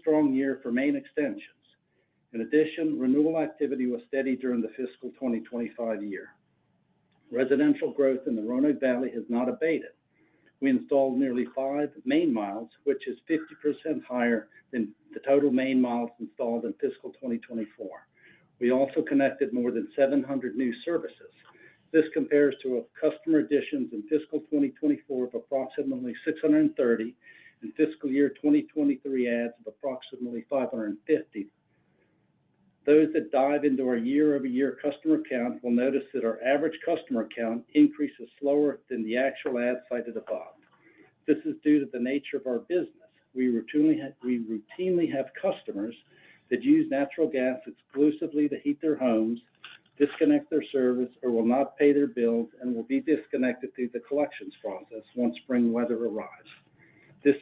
strong year for main extensions. In addition, renewal activity was steady during the fiscal 2025 year. Residential growth in the Roanoke Valley has not abated. We installed nearly 5 main miles, which is 50% higher than the total main miles installed in fiscal 2024. We also connected more than 700 new services. This compares to customer additions in fiscal 2024 of approximately 630 and fiscal year 2023 adds of approximately 550. Those that dive into our year-over-year customer count will notice that our average customer count increases slower than the actual ads cited above. This is due to the nature of our business. We routinely have customers that use natural gas exclusively to heat their homes, disconnect their service, or will not pay their bills and will be disconnected through the collections process once spring weather arrives. This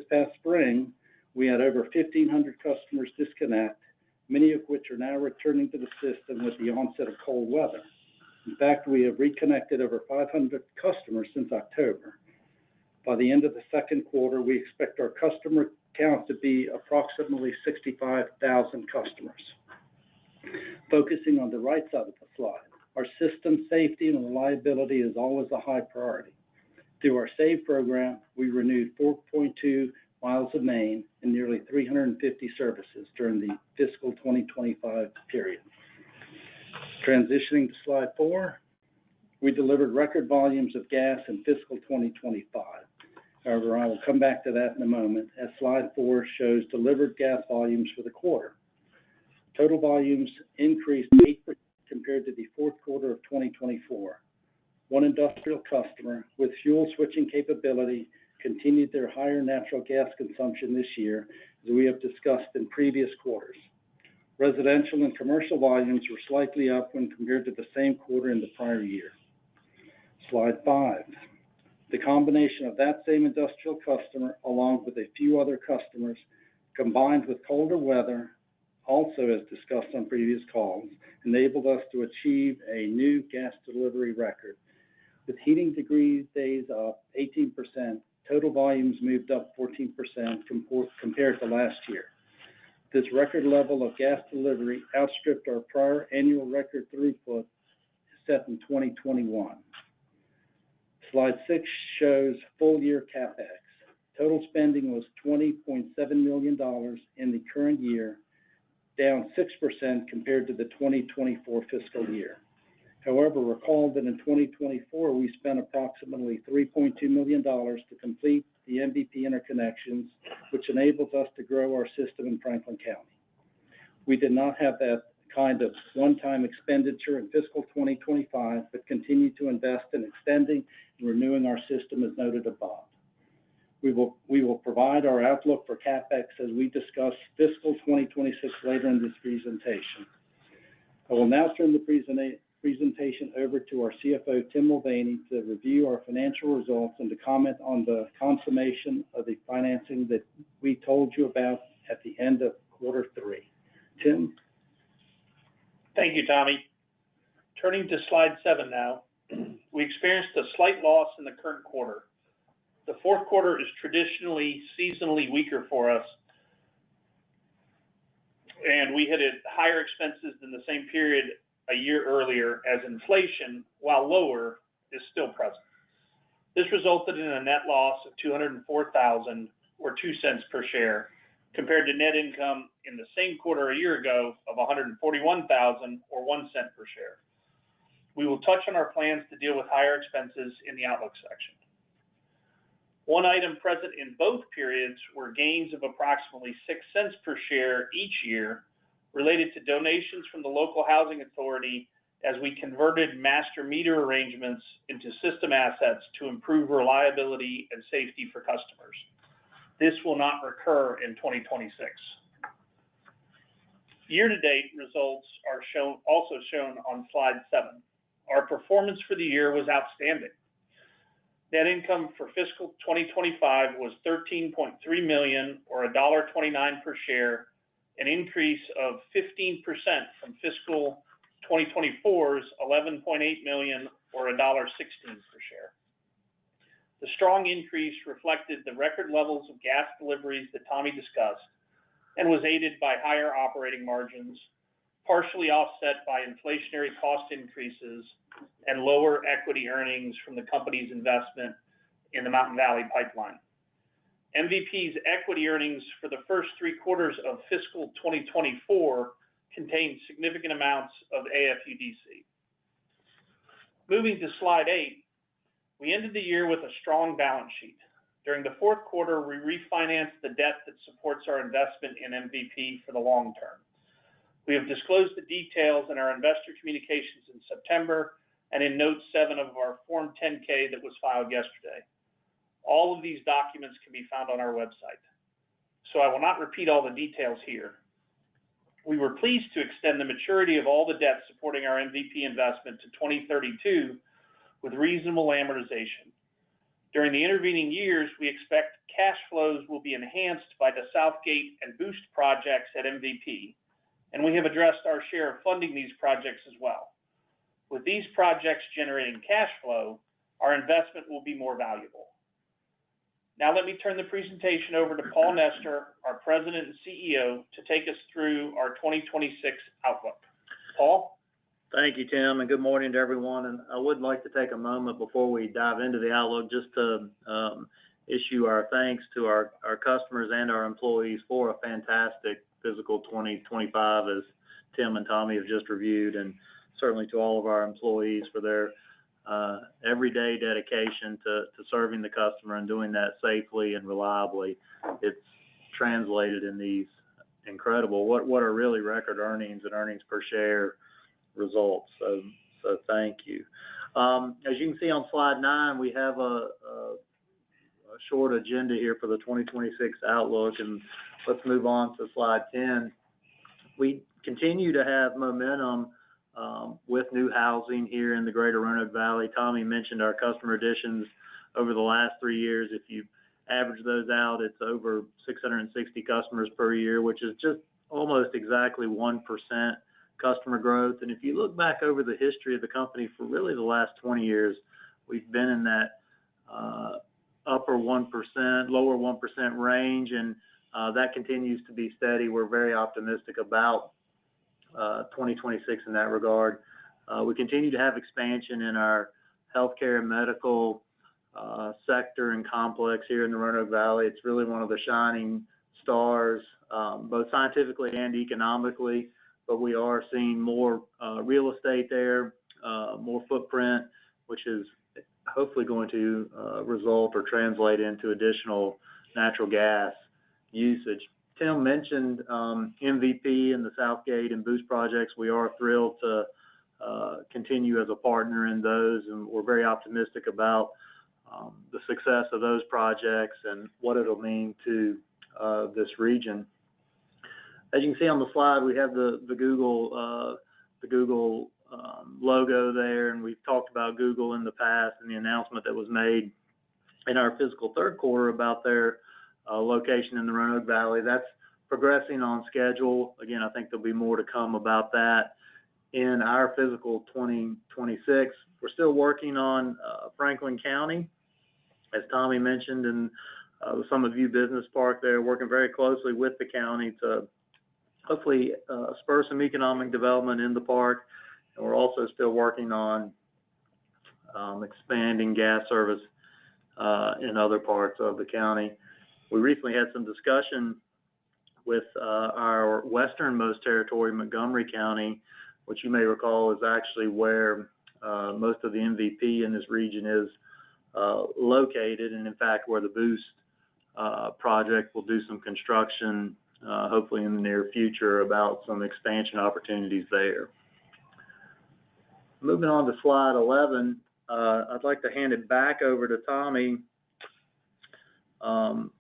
past spring, we had over 1,500 customers disconnect, many of which are now returning to the system with the onset of cold weather. In fact, we have reconnected over 500 customers since October. By the end of the second quarter, we expect our customer count to be approximately 65,000 customers. Focusing on the right side of the slide, our system safety and reliability is always a high priority. Through our SAVE program, we renewed 4.2 miles of main and nearly 350 services during the fiscal 2025 period. Transitioning to slide 4, we delivered record volumes of gas in fiscal 2025. However, I will come back to that in a moment, as slide 4 shows delivered gas volumes for the quarter. Total volumes increased 8% compared to the fourth quarter of 2024. One industrial customer with fuel switching capability continued their higher natural gas consumption this year, as we have discussed in previous quarters. Residential and commercial volumes were slightly up when compared to the same quarter in the prior year. Slide 5. The combination of that same industrial customer, along with a few other customers, combined with colder weather, also as discussed on previous calls, enabled us to achieve a new gas delivery record. With heating degree days up 18%, total volumes moved up 14% compared to last year. This record level of gas delivery outstripped our prior annual record throughput set in 2021. Slide 6 shows full-year CapEx. Total spending was $20.7 million in the current year, down 6% compared to the 2024 fiscal year. However, recall that in 2024, we spent approximately $3.2 million to complete the MVP interconnections, which enables us to grow our system in Franklin County. We did not have that kind of one-time expenditure in fiscal 2025, but continue to invest in extending and renewing our system as noted above. We will provide our outlook for CapEx as we discuss fiscal 2026 later in this presentation. I will now turn the presentation over to our CFO, Tim Mulvaney, to review our financial results and to comment on the consummation of the financing that we told you about at the end of quarter 3. Tim? Thank you, Tommy. Turning to slide 7 now, we experienced a slight loss in the current quarter. The fourth quarter is traditionally seasonally weaker for us, and we had higher expenses than the same period a year earlier, as inflation, while lower, is still present. This resulted in a net loss of $204,000 or 2 cents per share, compared to net income in the same quarter a year ago of $141,000 or 1 cent per share. We will touch on our plans to deal with higher expenses in the outlook section. One item present in both periods were gains of approximately 6 cents per share each year related to donations from the local housing authority as we converted master meter arrangements into system assets to improve reliability and safety for customers. This will not recur in 2026. Year-to-date results are also shown on slide 7. Our performance for the year was outstanding. Net income for fiscal 2025 was $13.3 million or $1.29 per share, an increase of 15% from fiscal 2024's $11.8 million or $1.16 per share. The strong increase reflected the record levels of gas deliveries that Tommy discussed, and was aided by higher operating margins, partially offset by inflationary cost increases and lower equity earnings from the company's investment in the Mountain Valley Pipeline. MVP's equity earnings for the first 3 quarters of fiscal 2024 contained significant amounts of AFUDC. Moving to slide 8, we ended the year with a strong balance sheet. During the fourth quarter, we refinanced the debt that supports our investment in MVP for the long term. We have disclosed the details in our investor communications in September and in Note 7 of our Form 10-K that was filed yesterday. All of these documents can be found on our website, so I will not repeat all the details here. We were pleased to extend the maturity of all the debt supporting our MVP investment to 2032 with reasonable amortization. During the intervening years, we expect cash flows will be enhanced by the Southgate and Boost projects at MVP, and we have addressed our share of funding these projects as well. With these projects generating cash flow, our investment will be more valuable. Now let me turn the presentation over to Paul Nestor, our President and CEO, to take us through our 2026 outlook. Paul? Thank you, Tim, and good morning to everyone. And I would like to take a moment before we dive into the outlook just to issue our thanks to our customers and our employees for a fantastic fiscal 2025, as Tim and Tommy have just reviewed, and certainly to all of our employees for their everyday dedication to serving the customer and doing that safely and reliably. It's translated in these incredible, what are really record earnings and earnings per share results. So thank you. As you can see on slide 9, we have a short agenda here for the 2026 outlook, and let's move on to slide 10. We continue to have momentum with new housing here in the greater Roanoke Valley. Tommy mentioned our customer additions over the last 3 years. If you average those out, it's over 660 customers per year, which is just almost exactly 1% customer growth. And if you look back over the history of the company for really the last 20 years, we've been in that upper 1%, lower 1% range, and that continues to be steady. We're very optimistic about 2026 in that regard. We continue to have expansion in our healthcare and medical sector and complex here in the Roanoke Valley. It's really one of the shining stars, both scientifically and economically, but we are seeing more real estate there, more footprint, which is hopefully going to result or translate into additional natural gas usage. Tim mentioned MVP and the Southgate and Boost projects. We are thrilled to continue as a partner in those, and we're very optimistic about the success of those projects and what it'll mean to this region. As you can see on the slide, we have the Google logo there, and we've talked about Google in the past and the announcement that was made in our fiscal third quarter about their location in the Roanoke Valley. That's progressing on schedule. Again, I think there'll be more to come about that in our fiscal 2026. We're still working on Franklin County, as Tommy mentioned, and the Summitview Business Park there, working very closely with the county to hopefully spur some economic development in the park. And we're also still working on expanding gas service in other parts of the county. We recently had some discussion with our westernmost territory, Montgomery County, which you may recall is actually where most of the MVP in this region is located, and in fact where the Boost project will do some construction, hopefully in the near future, about some expansion opportunities there. Moving on to slide 11, I'd like to hand it back over to Tommy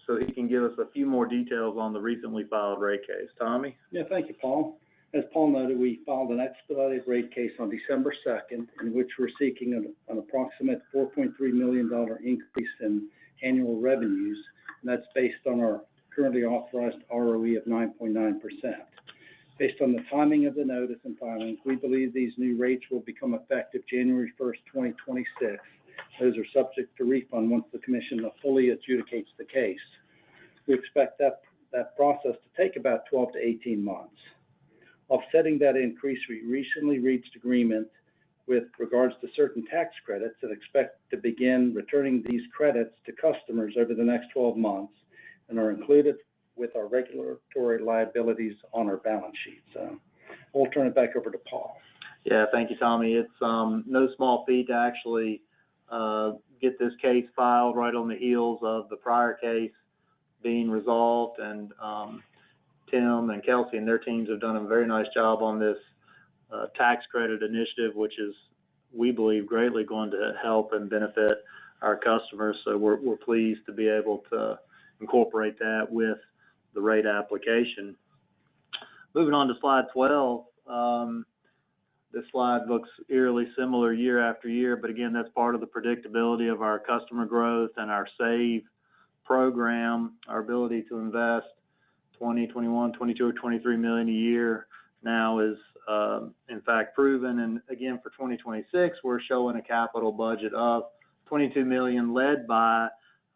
so he can give us a few more details on the recently filed rate case. Tommy? Yeah, thank you, Paul. As Paul noted, we filed an expedited rate case on December 2nd, in which we're seeking an approximate $4.3 million increase in annual revenues, and that's based on our currently authorized ROE of 9.9%. Based on the timing of the notice and filings, we believe these new rates will become effective January 1st, 2026. Those are subject to refund once the commission fully adjudicates the case. We expect that that process to take about 12 to 18 months. Offsetting that increase, we recently reached agreement with regards to certain tax credits and expect to begin returning these credits to customers over the next 12 months and are included with our regulatory liabilities on our balance sheet. So I'll turn it back over to Paul. Yeah, thank you, Tommy. It's no small feat to actually get this case filed right on the heels of the prior case being resolved, and Tim and Kelsey and their teams have done a very nice job on this tax credit initiative, which is, we believe, greatly going to help and benefit our customers. So we're pleased to be able to incorporate that with the rate application. Moving on to slide 12. This slide looks eerily similar year after year, but again, that's part of the predictability of our customer growth and our SAVE program. Our ability to invest 20, 21, 22, or 23 million a year now is in fact proven. And again, for 2026, we're showing a capital budget of 22 million, led by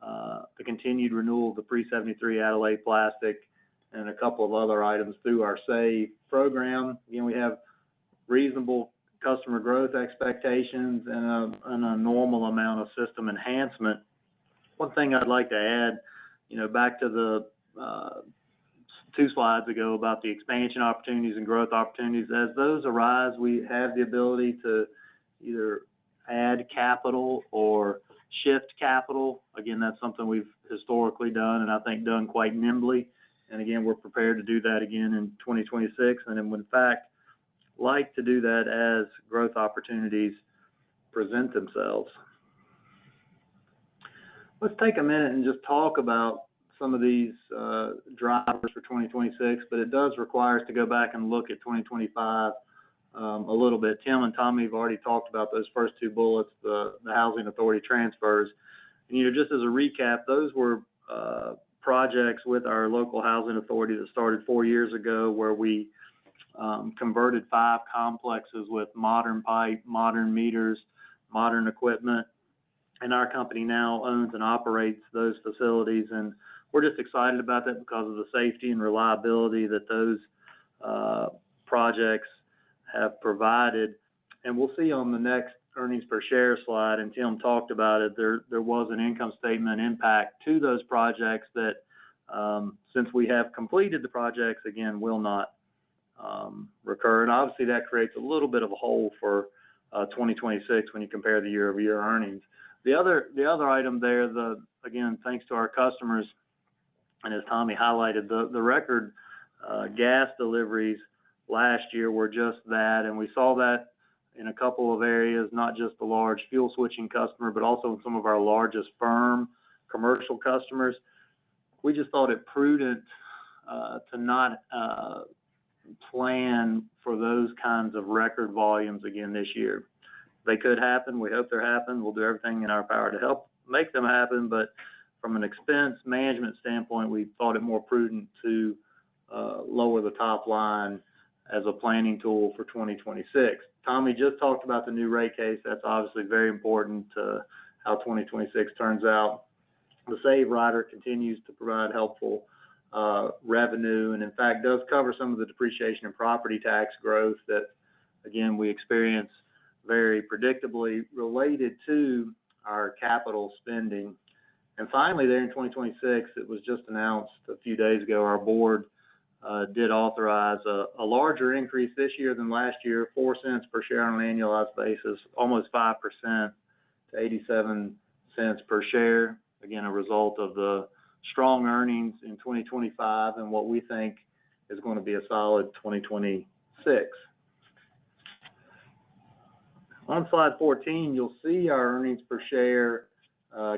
the continued renewal of the pre-73 Adelaide plastic and a couple of other items through our SAVE program. Again, we have reasonable customer growth expectations and a normal amount of system enhancement. One thing I'd like to add, back to the 2 slides ago about the expansion opportunities and growth opportunities. As those arise, we have the ability to either add capital or shift capital. Again, that's something we've historically done and I think done quite nimbly. And again, we're prepared to do that again in 2026. And in fact, like to do that as growth opportunities present themselves. Let's take a minute and just talk about some of these drivers for 2026, but it does require us to go back and look at 2025 a little bit. Tim and Tommy have already talked about those first 2 bullets, the housing authority transfers. And just as a recap, those were projects with our local housing authority that started 4 years ago, where we converted 5 complexes with modern pipe, modern meters, modern equipment, and our company now owns and operates those facilities. And we're just excited about that because of the safety and reliability that those projects have provided. And we'll see on the next earnings per share slide, and Tim talked about it, there was an income statement impact to those projects that, since we have completed the projects, again, will not recur. And obviously that creates a little bit of a hole for 2026 when you compare the year-over-year earnings. The other item there, again, thanks to our customers, and as Tommy highlighted, the record gas deliveries last year were just that, and we saw that in a couple of areas, not just the large fuel switching customer, but also in some of our largest firm commercial customers. We just thought it prudent to not plan for those kinds of record volumes again this year. They could happen. We hope they're happen. We'll do everything in our power to help make them happen. But from an expense management standpoint, we thought it more prudent to lower the top line as a planning tool for 2026. Tommy just talked about the new rate case. That's obviously very important to how 2026 turns out. The SAVE rider continues to provide helpful revenue, and in fact does cover some of the depreciation and property tax growth that, again, we experience very predictably related to our capital spending. And finally, there in 2026, it was just announced a few days ago, our board did authorize a larger increase this year than last year, 4 cents per share on an annualized basis, almost 5% to 87 cents per share. Again, a result of the strong earnings in 2025 and what we think is going to be a solid 2026. On slide 14, you'll see our earnings per share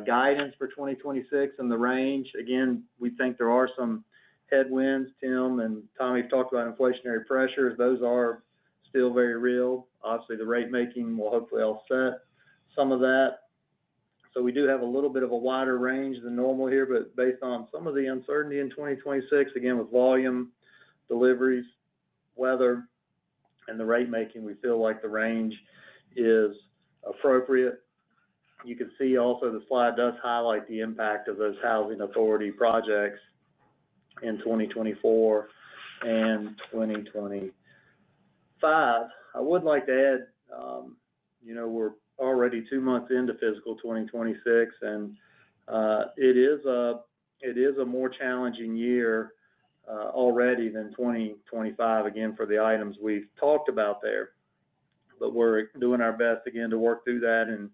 guidance for 2026 and the range. Again, we think there are some headwinds. Tim and Tommy have talked about inflationary pressures. Those are still very real. Obviously, the rate making will hopefully offset some of that. So we do have a little bit of a wider range than normal here, but based on some of the uncertainty in 2026, again, with volume, deliveries, weather, and the rate making, we feel like the range is appropriate. You can see also the slide does highlight the impact of those housing authority projects in 2024 and 2025. I would like to add, we're already 2 months into fiscal 2026, and it is a more challenging year already than 2025, again, for the items we've talked about there. But we're doing our best, again, to work through that and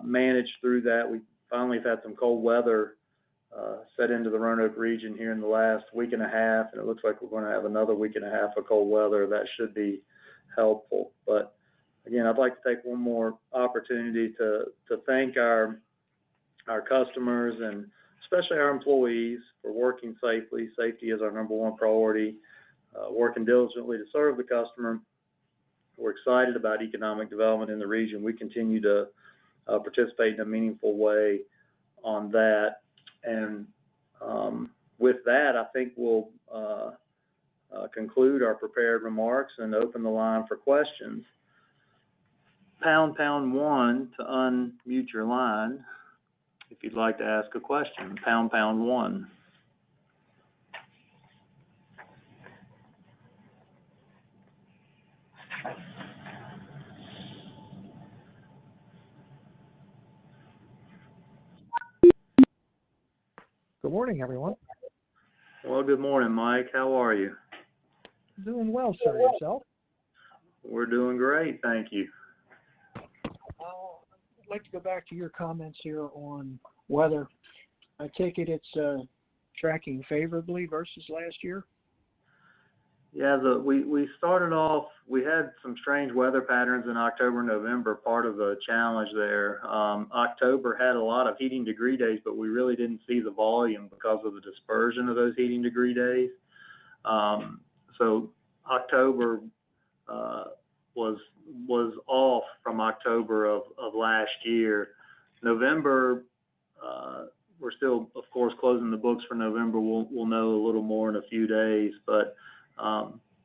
manage through that. We finally have had some cold weather set into the Roanoke region here in the last week and a half, and it looks like we're going to have another week and a half of cold weather. That should be helpful. But again, I'd like to take one more opportunity to thank our customers and especially our employees for working safely. Safety is our number one priority, working diligently to serve the customer. We're excited about economic development in the region. We continue to participate in a meaningful way on that. And with that, I think we'll conclude our prepared remarks and open the line for questions. Pound 1 to unmute your line if you'd like to ask a question. Pound 1. Good morning, everyone. Well, good morning, Mike. How are you? Doing well, sir. Yourself? We're doing great, thank you. I'd like to go back to your comments here on weather. I take it it's tracking favorably versus last year? Yeah, we started off, we had some strange weather patterns in October and November, part of the challenge there. October had a lot of heating degree days, but we really didn't see the volume because of the dispersion of those heating degree days. So October was off from October of last year. November, we're still, of course, closing the books for November. We'll know a little more in a few days, but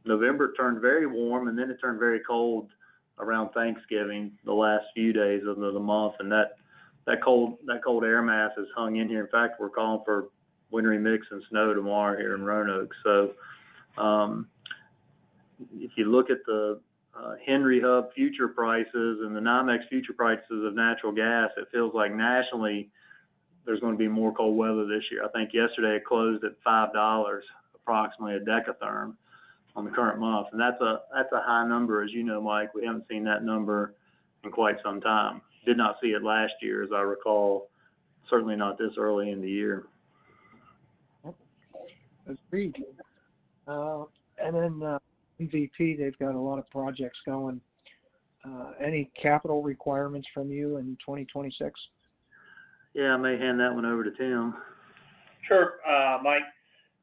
November turned very warm, and then it turned very cold around Thanksgiving, the last few days of the month, and that cold air mass has hung in here. In fact, we're calling for wintry mix and snow tomorrow here in Roanoke. So if you look at the Henry Hub future prices and the NYMEX future prices of natural gas, it feels like nationally there's going to be more cold weather this year. I think yesterday it closed at $5, approximately a decatherm on the current month, and that's a high number, as you know, Mike. We haven't seen that number in quite some time. Did not see it last year, as I recall. Certainly not this early in the year. Agreed. And then MVP, they've got a lot of projects going. Any capital requirements from you in 2026? Yeah, I may hand that one over to Tim. Sure, Mike.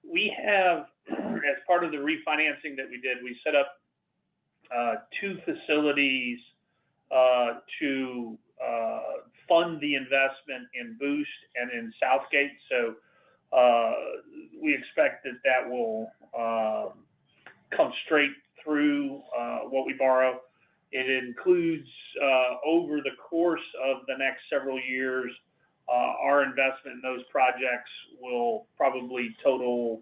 We have, as part of the refinancing that we did, we set up 2 facilities to fund the investment in Boost and in Southgate. So we expect that will come straight through what we borrow. It includes, over the course of the next several years, our investment in those projects will probably total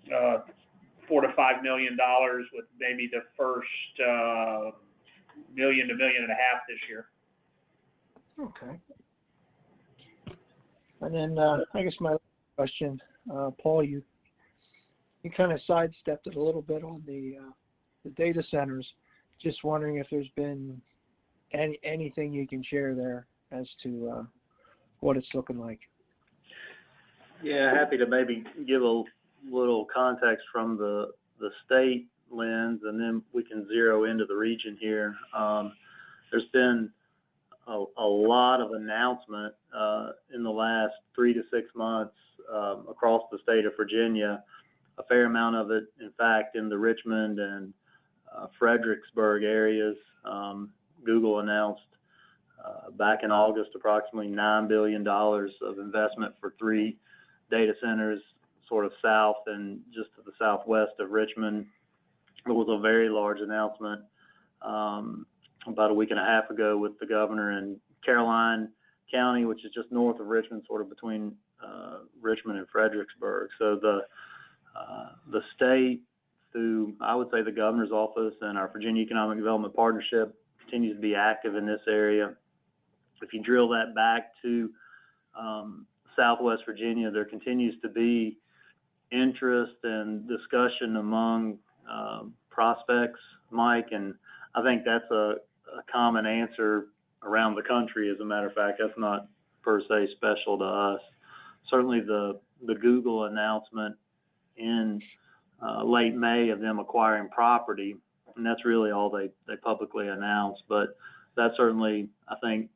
$4 to $5 million, with maybe the first $1 million to $1.5 million this year. Okay. And then I guess my question, Paul, you kind of sidestepped it a little bit on the data centers. Just wondering if there's been anything you can share there as to what it's looking like. Yeah, happy to maybe give a little context from the state lens, and then we can zero into the region here. There's been a lot of announcement in the last 3 to 6 months across the state of Virginia. A fair amount of it, in fact, in the Richmond and Fredericksburg areas. Google announced back in August approximately $9 billion of investment for 3 data centers sort of south and just to the southwest of Richmond. It was a very large announcement about a week and a half ago with the governor in Caroline County, which is just north of Richmond, sort of between Richmond and Fredericksburg. So the state, through, I would say, the governor's office and our Virginia Economic Development Partnership, continues to be active in this area. If you drill that back to Southwest Virginia, there continues to be interest and discussion among prospects, Mike, and I think that's a common answer around the country. As a matter of fact, that's not per se special to us. Certainly the Google announcement in late May of them acquiring property, and that's really all they publicly announced, but that certainly, I think,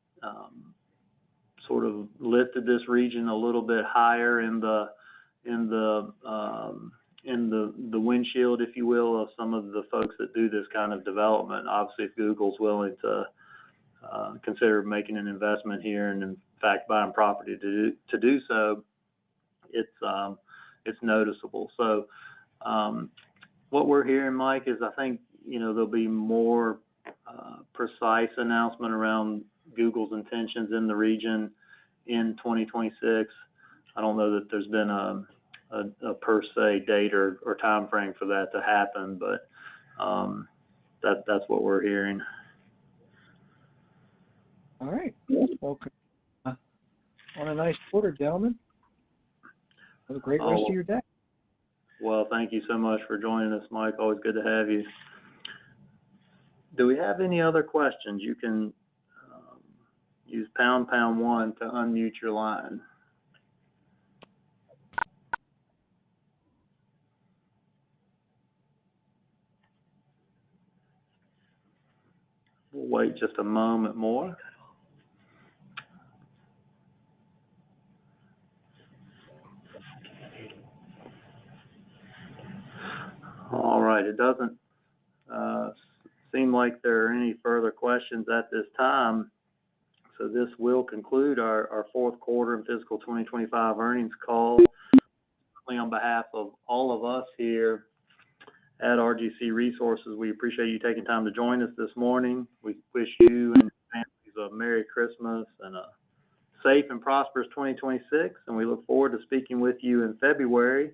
sort of lifted this region a little bit higher in the windshield, if you will, of some of the folks that do this kind of development. Obviously, if Google's willing to consider making an investment here and in fact buying property to do so, it's noticeable. So what we're hearing, Mike, is I think there'll be more precise announcement around Google's intentions in the region in 2026. I don't know that there's been a per se date or time frame for that to happen, but that's what we're hearing. All right. Well, on a nice quarter, gentlemen. Have a great rest of your day. Well, thank you so much for joining us, Mike. Always good to have you. Do we have any other questions? You can use #1 to unmute your line. We'll wait just a moment more. All right, it doesn't seem like there are any further questions at this time. So this will conclude our fourth quarter and fiscal 2025 earnings call. On behalf of all of us here at RGC Resources, we appreciate you taking time to join us this morning. We wish you and your families a Merry Christmas and a safe and prosperous 2026, and we look forward to speaking with you in February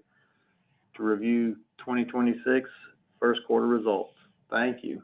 to review 2026 first quarter results. Thank you.